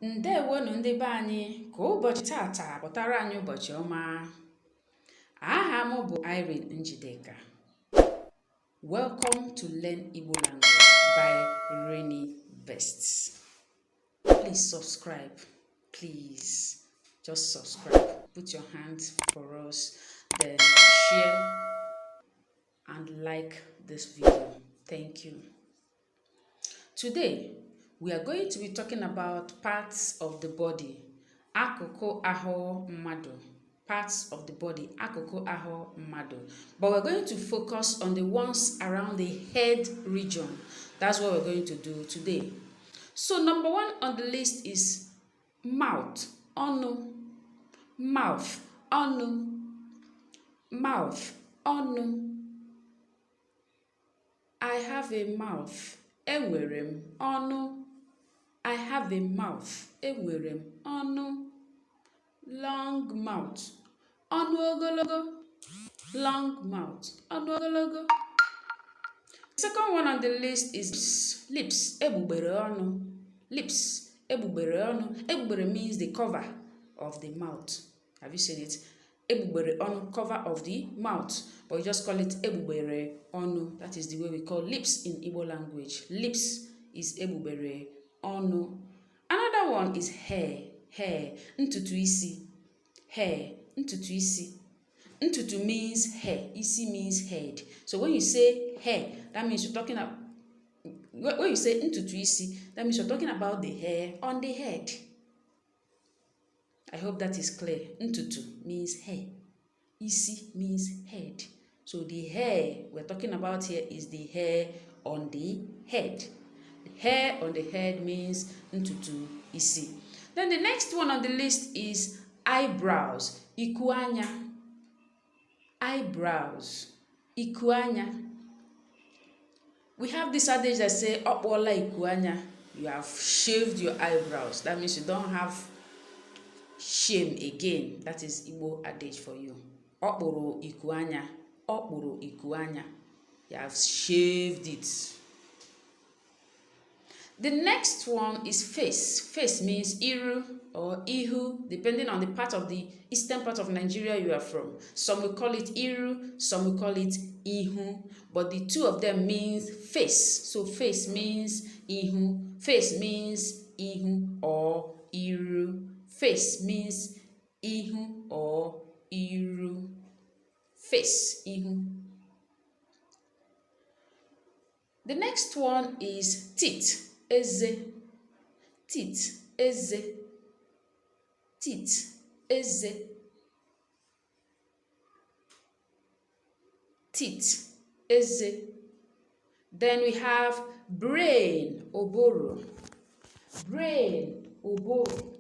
Ndewonu ndị be anyị ka ụbọchị tata pụtara anyị ụbọchị ọma. Aha m bụ Irene Njideka. Welcome to Learn Igbo Language by Rennee-best. Please subscribe. Please just subscribe. Put your hands for us. Then share and like this video. Thank you. Today, we are going to be talking about parts of the body. Akụkụ ahụ mmadụ. Parts of the body. Akụkụ ahụ mmadụ. But we're going to focus on the ones around the head region. That's what we're going to do today. So number one on the list is mouth. Ọnụ. Mouth. Ọnụ. Mouth. Ọnụ. I have a mouth. Enwere m ọnụ. I have a mouth. Enwere m ọnụ. Long mouth. Ọnụ ogologo. Long mouth. Ọnụ ogologo. The second one on the list is lips. Egbugbere ọnụ. Lips. Egbugbere ọnụ. Egbugbere means the cover of the mouth. Have you seen it? Egbugbere ọnụ, cover of the mouth. But we just call it egbugbere ọnụ. That is the way we call lips in Igbo language. Lips is egbugbere ọnụ. Another one is hair. Hair. Ntutu isi. Hair. Ntutu isi. Ntutu means hair. Isi means head. So when you say hair, that means you're talking about, when you say ntutu isi, that means you're talking about the hair on the head. I hope that is clear. Ntutu means hair. Isi means head. So the hair we're talking about here is the hair on the head. The hair on the head means ntutu isi. Then the next one on the list is eyebrows. Ikuanya. Eyebrows. Ikuanya. We have this adage that say, Okwola ikuanya. You have shaved your eyebrows. That means you don't have shame again. That is Igbo adage for you. Okporo ikuanya. Okporo ikuanya. You have shaved it. The next one is face. Face means iru or ihu, depending on the part of the eastern part of Nigeria you are from. Some will call it iru, some will call it ihu, but the two of them means face. So face means ihu, face means ihu or iru. Face means ihu or iru. Face, ihu. The next one is teeth. Eze. Teeth. Eze. Teeth. Eze. Teeth. Eze. Then we have brain. Oboro. Brain. Oboro.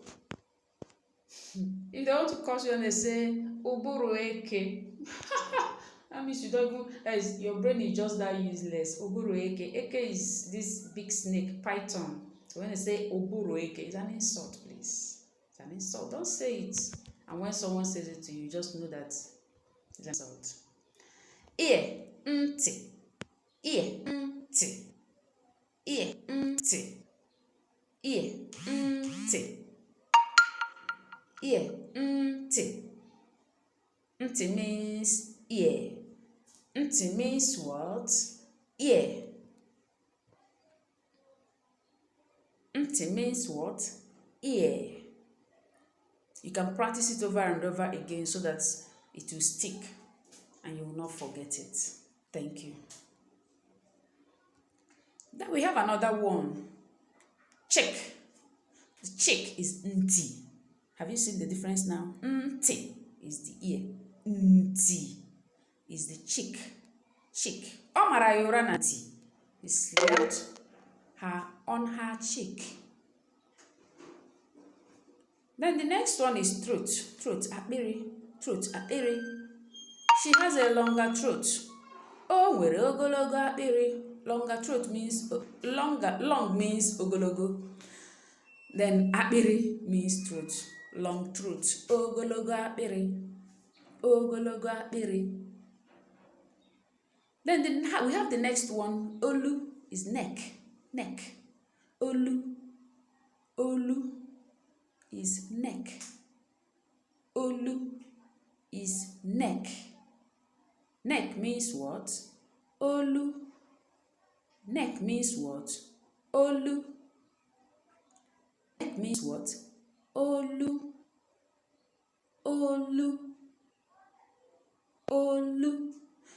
If they want to curse you and they say, Oboro eke. That means you don't even, as your brain is just that useless. Oboro eke. Eke is this big snake, python. So when they say Oboro eke, it's an insult, please. It's an insult. Don't say it. And when someone says it to you, just know that it's an insult. Ear, nti. Ear, nti. Ear, nti. Ear, nti. Ear, nti. Nti means ear. Nti means what? Ear. Nti means what? Ear. You can practice it over and over again so that it will stick and you will not forget it. Thank you. Then we have another one. Cheek. The cheek is nti. Have you seen the difference now? Nti is the ear. Nti is the cheek. Cheek. Omara yora nati. He slapped her on her cheek. Then the next one is throat. Throat. Akpiri. Throat. Akpiri. She has a longer throat. Oh, were ogologo akpiri. Longer throat means longer. Long means ogologo. Then akpiri means throat. Long throat. Ogologo akpiri. Ogologo akpiri. Then we have the next one. Olu is neck. Neck. Olu. Olu. neck. Neck means what? Olu. Neck means what? Olu. Neck means what? Olu. Olu. Olu.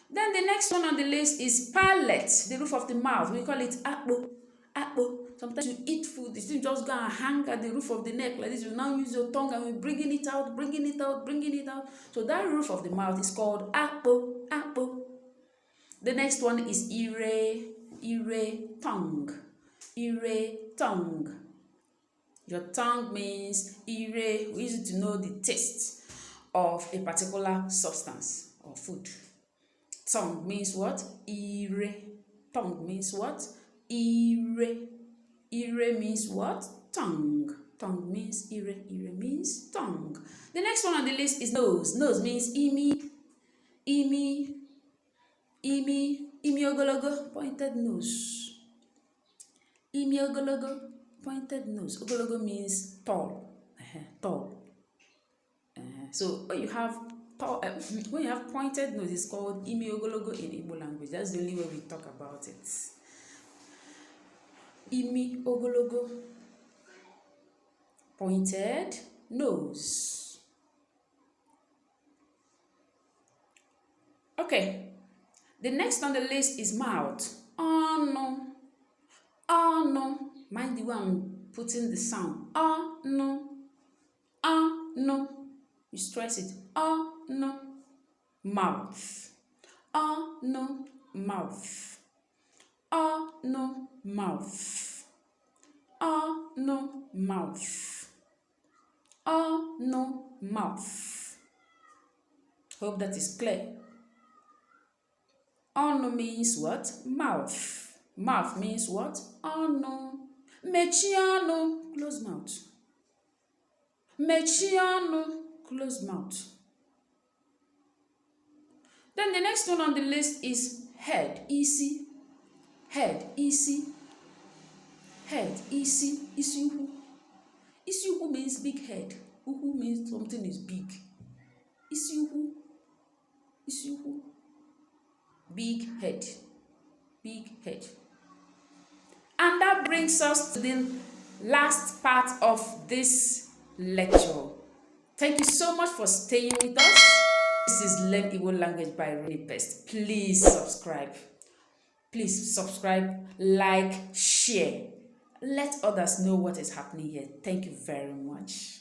Then the next one on the list is palate, the roof of the mouth. We call it akpo. Akpo. Sometimes you eat food, you just go and hang at the roof of the neck like this. You now use your tongue and you're bringing it out, bringing it out, bringing it out. So that roof of the mouth is called akpo. Akpo. The next one is ire, tongue. Ire, tongue. Your tongue means ire. We use it to know the taste of a particular substance or food. Tongue means what? Ire. Tongue means what? Ire. Ire means what? Tongue. Tongue means ire. Ire means tongue. The next one on the list is nose. Nose means imi. Imi. Imi. Imi ogologo. Pointed nose. Imi ogologo. Pointed nose. Ogologo means tall. Tall. So when you have pointed nose, it's called imi ogologo in Igbo language. That's the only way we talk about it. Imi ogologo. Pointed nose. Okay. The next on the list is mouth. Oh no. Oh no. Mind the way I'm putting the sound. Oh no. Oh no. You stress it. Oh no. Mouth. Oh no. Mouth. Oh no. Mouth. Oh no. Mouth. Oh no. Mouth. Hope that is clear. Oh no means what? Mouth. Mouth means what? Oh no. Mechiano. Close mouth. Mechiano. Close mouth. Then the next one on the list is head. Isi. Head. Isi. Head. Isi. Isiuhu. Isiuhu means big head. Uhu means something is big. Isiuhu. Isiuhu. Big head. Big head. And that brings us to the last part of this lecture. Thank you so much for staying with us. This is Learn Igbo Language by Rennee-best. Please subscribe. Please subscribe, like, share. Let others know what is happening here. Thank you very much.